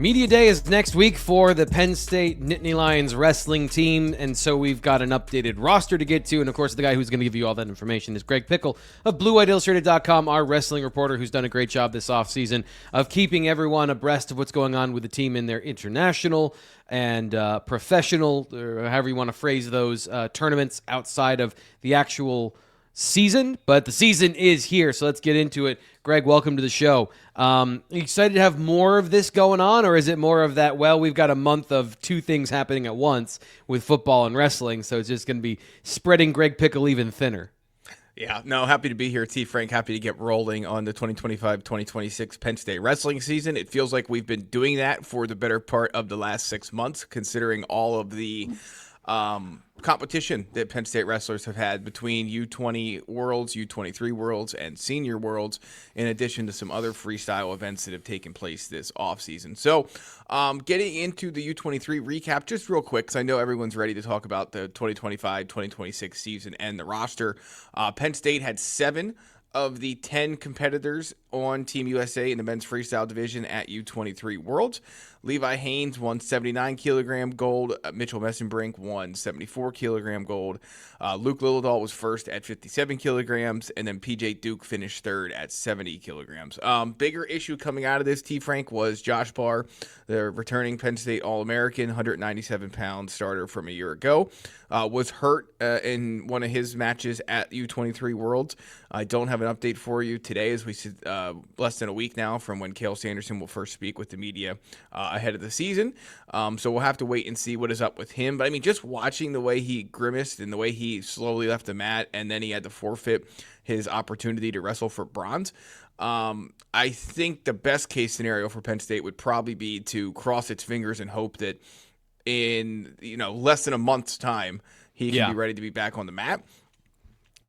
Media Day is next week for the Penn State Nittany Lions wrestling team, and so we've got an updated roster to get to, and of course the guy who's going to give you all that information is Greg Pickel of Blue-White-Illustrated.com, our wrestling reporter who's done a great job this offseason of keeping everyone abreast of what's going on with the team in their international and professional, or however you want to phrase those, tournaments outside of the actual season, but the season is here, so let's get into it. Greg, welcome to the show. Are you excited to have more of this going on, or is it more of that, well, we've got a month of two things happening at once with football and wrestling, so it's just going to be spreading Greg Pickel even thinner? Yeah, no, happy to be here, T. Frank. Happy to get rolling on the 2025-2026 Penn State wrestling season. It feels like we've been doing that for the better part of the last 6 months, considering all of the competition that Penn State wrestlers have had between U20 Worlds, U23 Worlds, and Senior Worlds, in addition to some other freestyle events that have taken place this offseason. So getting into the U23 recap just real quick, because I know everyone's ready to talk about the 2025-2026 season and the roster. Penn State had 7 of the 10 competitors on Team USA in the men's freestyle division at U23 Worlds. Levi Haines won 79 kilogram gold. Mitchell Mesenbrink won 74 kilogram gold. Luke Lilledahl was first at 57 kilograms, and then PJ Duke finished third at 70 kilograms. Bigger issue coming out of this, T. Frank, was Josh Barr, the returning Penn State All-American, 197-pound starter from a year ago, was hurt in one of his matches at U23 Worlds. I don't have an update for you today, as we sit less than a week now from when Cale Sanderson will first speak with the media ahead of the season. So we'll have to wait and see what is up with him. But I mean, just watching the way he grimaced and the way he slowly left the mat, and then he had to forfeit his opportunity to wrestle for bronze. I think the best case scenario for Penn State would probably be to cross its fingers and hope that in less than a month's time he can be ready to be back on the mat.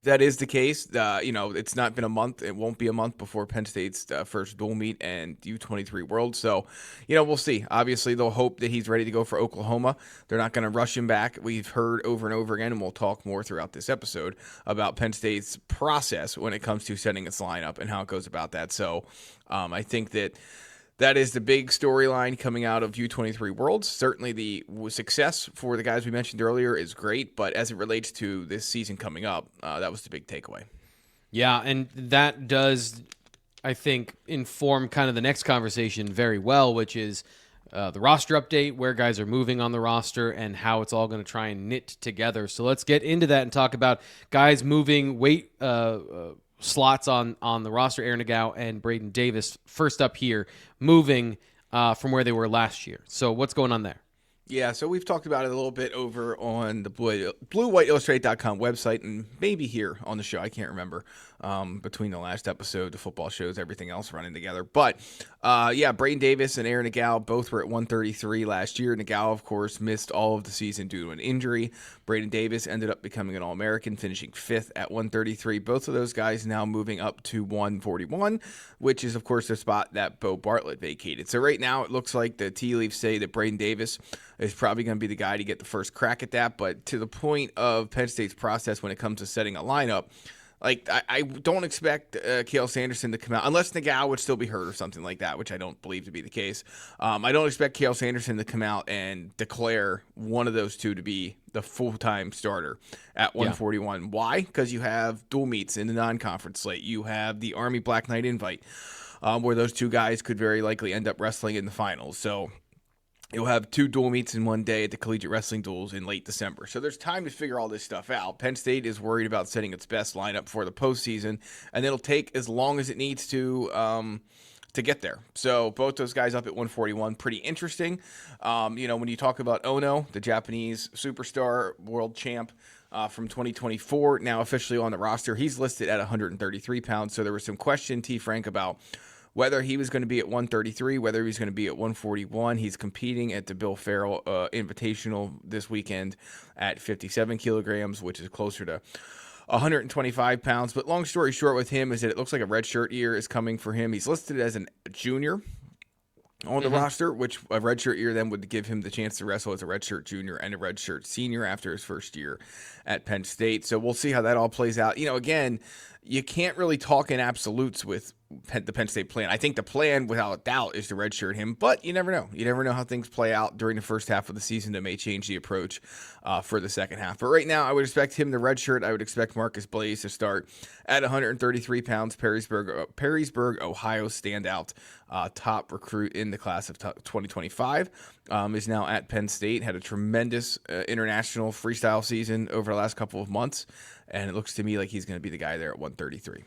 That is the case. It's not been a month. It won't be a month before Penn State's first dual meet and U23 World. So, we'll see. Obviously, they'll hope that he's ready to go for Oklahoma. They're not going to rush him back. We've heard over and over again, and we'll talk more throughout this episode about Penn State's process when it comes to setting its lineup and how it goes about that. So, I think that is the big storyline coming out of U23 Worlds. Certainly the success for the guys we mentioned earlier is great, but as it relates to this season coming up, that was the big takeaway. Yeah, and that does, I think, inform kind of the next conversation very well, which is the roster update, where guys are moving on the roster, and how it's all going to try and knit together. So let's get into that and talk about guys moving weight slots on the roster. Aaron Nagao and Braden Davis first up here, moving from where they were last year. So what's going on there? Yeah, so we've talked about it a little bit over on the Blue-White-Illustrated.com website, and maybe here on the show. I can't remember between the last episode, the football shows, everything else running together. But, Braden Davis and Aaron Nagao both were at 133 last year. Nagao, of course, missed all of the season due to an injury. Braden Davis ended up becoming an All-American, finishing 5th at 133. Both of those guys now moving up to 141, which is, of course, the spot that Bo Bartlett vacated. So right now it looks like the tea leaves say that Braden Davis is probably going to be the guy to get the first crack at that. But to the point of Penn State's process when it comes to setting a lineup, I don't expect Cale Sanderson to come out, unless Nagao would still be hurt or something like that, which I don't believe to be the case. I don't expect Cale Sanderson to come out and declare one of those two to be the full-time starter at 141. Yeah. Why? Because you have dual meets in the non-conference slate. You have the Army Black Knight invite, where those two guys could very likely end up wrestling in the finals. So you'll have 2 dual meets in one day at the collegiate wrestling duels in late December. So there's time to figure all this stuff out. Penn State is worried about setting its best lineup for the postseason, and it'll take as long as it needs to get there. So both those guys up at 141, pretty interesting. When you talk about Ono, the Japanese superstar world champ from 2024, now officially on the roster, he's listed at 133 pounds. So there was some question, T. Frank, about whether he was going to be at 133, whether he was going to be at 141. He's competing at the Bill Farrell Invitational this weekend at 57 kilograms, which is closer to 125 pounds. But long story short with him is that it looks like a redshirt year is coming for him. He's listed as a junior on the roster, which a redshirt year then would give him the chance to wrestle as a redshirt junior and a redshirt senior after his first year at Penn State. So we'll see how that all plays out. Again, you can't really talk in absolutes with the Penn State plan. I think the plan, without a doubt, is to redshirt him, but you never know. You never know how things play out during the first half of the season that may change the approach for the second half. But right now, I would expect him to redshirt. I would expect Marcus Blaze to start at 133 pounds. Perrysburg, Ohio standout, top recruit in the class of 2025, is now at Penn State. Had a tremendous international freestyle season over the last couple of months, and it looks to me like he's going to be the guy there at 133.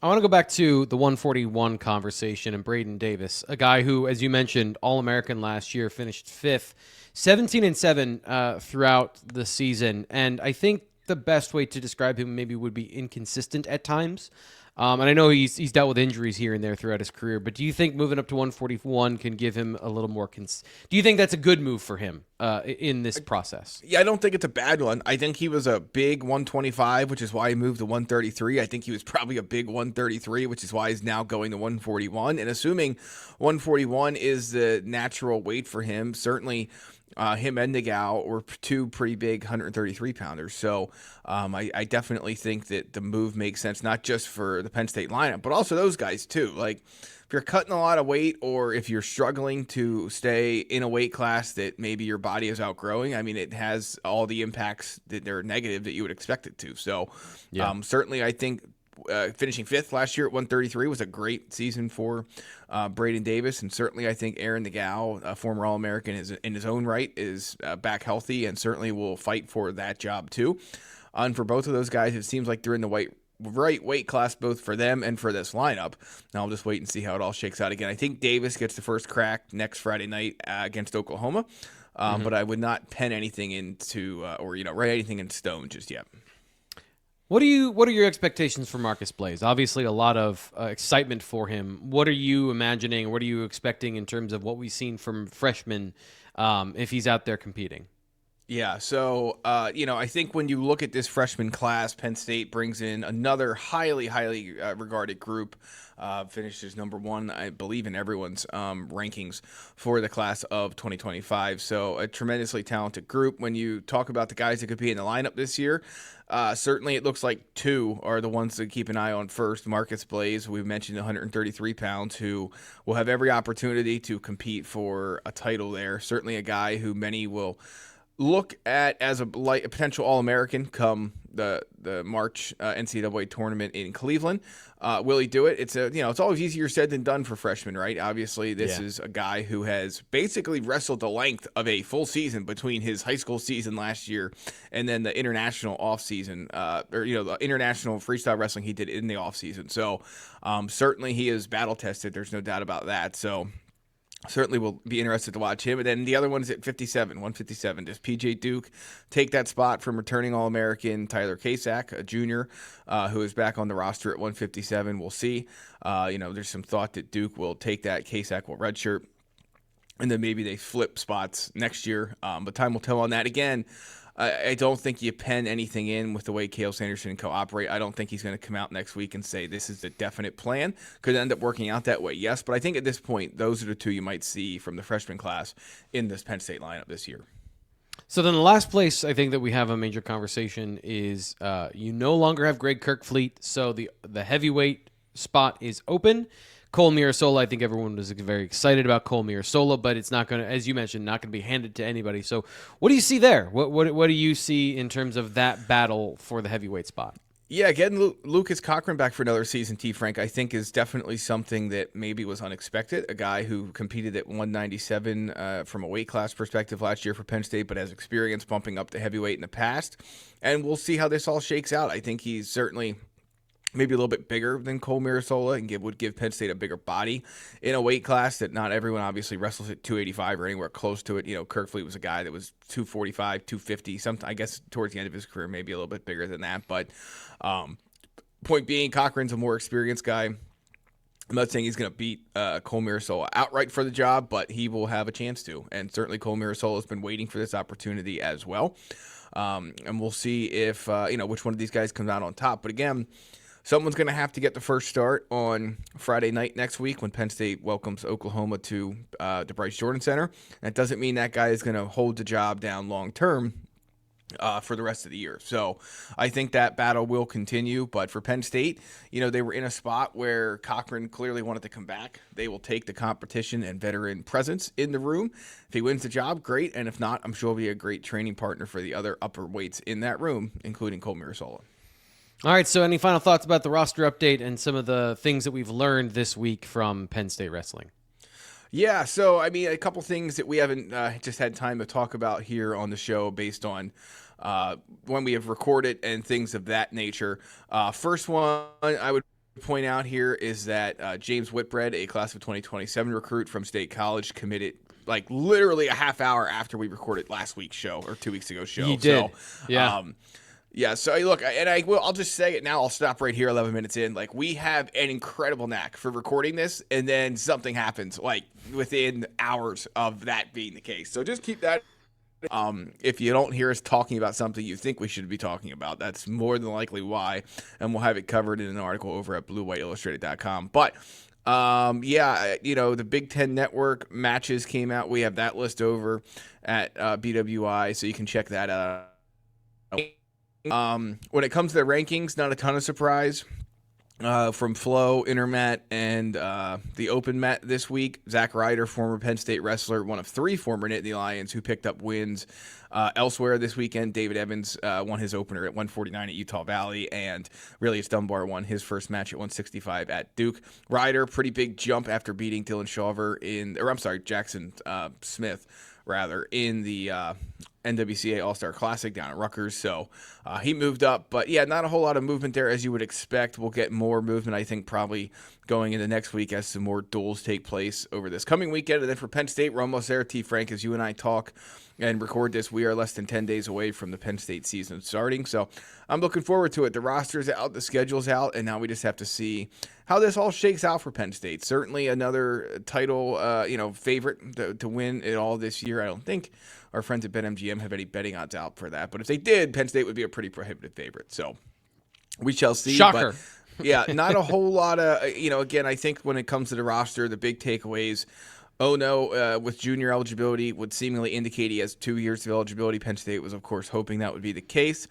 I want to go back to the 141 conversation and Braden Davis, a guy who, as you mentioned, All-American last year, finished fifth, 17-7 throughout the season. And I think the best way to describe him maybe would be inconsistent at times. And I know he's dealt with injuries here and there throughout his career, but do you think moving up to 141 can give him a little more do you think that's a good move for him in this process? Yeah, I don't think it's a bad one. I think he was a big 125, which is why he moved to 133. I think he was probably a big 133, which is why he's now going to 141. And assuming 141 is the natural weight for him, certainly him and Nagao were two pretty big 133-pounders. So I definitely think that the move makes sense, not just for the Penn State lineup, but also those guys too. Like, if you're cutting a lot of weight or if you're struggling to stay in a weight class that maybe your body is outgrowing, I mean, it has all the impacts that are negative that you would expect it to. So certainly I think finishing fifth last year at 133 was a great season for Braden Davis, and certainly I think Aaron Nagao, a former All-American, is in his own right, is back healthy and certainly will fight for that job too. And for both of those guys, it seems like they're in the right weight class both for them and for this lineup. Now I'll just wait and see how it all shakes out again. I think Davis gets the first crack next Friday night against Oklahoma, but I would not pen anything into or write anything in stone just yet. What are your expectations for Marcus Blaze? Obviously, a lot of excitement for him. What are you imagining? What are you expecting in terms of what we've seen from freshmen if he's out there competing? Yeah, so, I think when you look at this freshman class, Penn State brings in another highly regarded group, finishes number one, I believe, in everyone's rankings for the class of 2025. So a tremendously talented group. When you talk about the guys that could be in the lineup this year, certainly it looks like two are the ones to keep an eye on first. Marcus Blaze, we've mentioned 133 pounds, who will have every opportunity to compete for a title there. Certainly a guy who many will look at as a potential All-American come the March NCAA tournament in Cleveland. Will he do it? It's always easier said than done for freshmen, right? Obviously, this is a guy who has basically wrestled the length of a full season between his high school season last year and then the international offseason, the international freestyle wrestling he did in the offseason. So certainly he is battle tested. There's no doubt about that. So certainly will be interested to watch him. And then the other one is at 157. Does P.J. Duke take that spot from returning All-American Tyler Kasak, a junior, who is back on the roster at 157? We'll see. There's some thought that Duke will take that. Kasak will redshirt. And then maybe they flip spots next year. But time will tell on that. Again, I don't think you pen anything in with the way Cale Sanderson and co operate. I don't think he's going to come out next week and say this is the definite plan. Could end up working out that way, yes. But I think at this point, those are the two you might see from the freshman class in this Penn State lineup this year. So then the last place I think that we have a major conversation is you no longer have Greg Kirkfleet, so the heavyweight spot is open. Cole Mirasola, I think everyone was very excited about Cole Mirasola, but it's not going to, as you mentioned, not going to be handed to anybody. So what do you see there? What do you see in terms of that battle for the heavyweight spot? Yeah, getting Lucas Cochran back for another season, T. Frank, I think is definitely something that maybe was unexpected. A guy who competed at 197 from a weight class perspective last year for Penn State, but has experience bumping up to heavyweight in the past. And we'll see how this all shakes out. I think he's certainly maybe a little bit bigger than Cole Mirasola and would give Penn State a bigger body in a weight class that not everyone obviously wrestles at 285 or anywhere close to it. Kirkfleet was a guy that was 245, 250, I guess towards the end of his career, maybe a little bit bigger than that. But point being, Cochran's a more experienced guy. I'm not saying he's going to beat Cole Mirasola outright for the job, but he will have a chance to. And certainly Cole Mirasola has been waiting for this opportunity as well. And we'll see if, which one of these guys comes out on top. But again, someone's going to have to get the first start on Friday night next week when Penn State welcomes Oklahoma to the Bryce Jordan Center. That doesn't mean that guy is going to hold the job down long term. for the rest of the year. So I think that battle will continue. But for Penn State, they were in a spot where Cochran clearly wanted to come back. They will take the competition and veteran presence in the room. If he wins the job, great. And if not, I'm sure he'll be a great training partner for the other upper weights in that room, including Cole Mirasola. All right, so any final thoughts about the roster update and some of the things that we've learned this week from Penn State wrestling? Yeah, so I mean, a couple things that we haven't just had time to talk about here on the show based on when we have recorded and things of that nature. First one I would point out here is that James Whitbread, a class of 2027 recruit from State College, committed like literally a half hour after we recorded last week's show or 2 weeks ago show. He did, so, yeah. Yeah, so look, and I'll just say it now. I'll stop right here 11 minutes in. Like, we have an incredible knack for recording this, and then something happens, like, within hours of that being the case. So just keep that. If you don't hear us talking about something you think we should be talking about, that's more than likely why, and we'll have it covered in an article over at Blue-White-Illustrated.com. But, the Big Ten Network matches came out. We have that list over at BWI, so you can check that out. When it comes to the rankings, not a ton of surprise from Flow, Intermat, and the Open Mat this week. Zach Ryder, former Penn State wrestler, one of 3 former Nittany Lions who picked up wins elsewhere this weekend. David Evans won his opener at 149 at Utah Valley, and Relius Dunbar won his first match at 165 at Duke. Ryder, pretty big jump after beating Jackson Smith, in the NWCA All-Star Classic down at Rutgers. So he moved up. But, yeah, not a whole lot of movement there as you would expect. We'll get more movement, I think, probably going into next week as some more duels take place over this coming weekend. And then for Penn State, we're almost there. T. Frank, as you and I talk and record this, we are less than 10 days away from the Penn State season starting. So I'm looking forward to it. The roster's out, the schedule's out, and now we just have to see how this all shakes out for Penn State. Certainly another title, favorite to win it all this year. I don't think our friends at BetMGM have any betting odds out for that. But if they did, Penn State would be a pretty prohibitive favorite. So we shall see. Shocker. But, yeah, not a whole lot of, again, I think when it comes to the roster, the big takeaways, with junior eligibility would seemingly indicate he has 2 years of eligibility. Penn State was, of course, hoping that would be the case.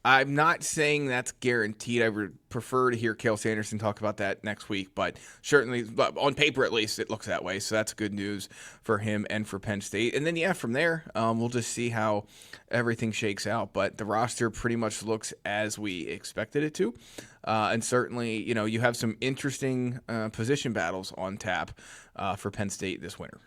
I'm not saying that's guaranteed. I would prefer to hear Cale Sanderson talk about that next week, but certainly, on paper at least, it looks that way. So that's good news for him and for Penn State. And then, from there, we'll just see how everything shakes out. But the roster pretty much looks as we expected it to. And certainly, you have some interesting position battles on tap for Penn State this winter.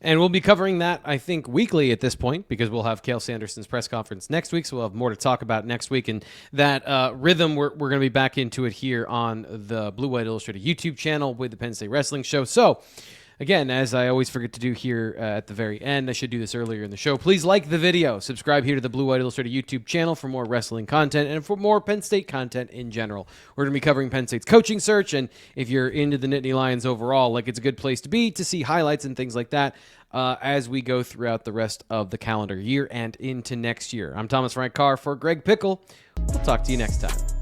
And we'll be covering that, I think, weekly at this point, because we'll have Cale Sanderson's press conference next week, so we'll have more to talk about next week. And that rhythm, we're going to be back into it here on the Blue-White Illustrated YouTube channel with the Penn State Wrestling Show. So, again, as I always forget to do here at the very end, I should do this earlier in the show. Please like the video. Subscribe here to the Blue-White Illustrated YouTube channel for more wrestling content and for more Penn State content in general. We're going to be covering Penn State's coaching search, and if you're into the Nittany Lions overall, it's a good place to be to see highlights and things like that as we go throughout the rest of the calendar year and into next year. I'm Thomas Frank Carr for Greg Pickel. We'll talk to you next time.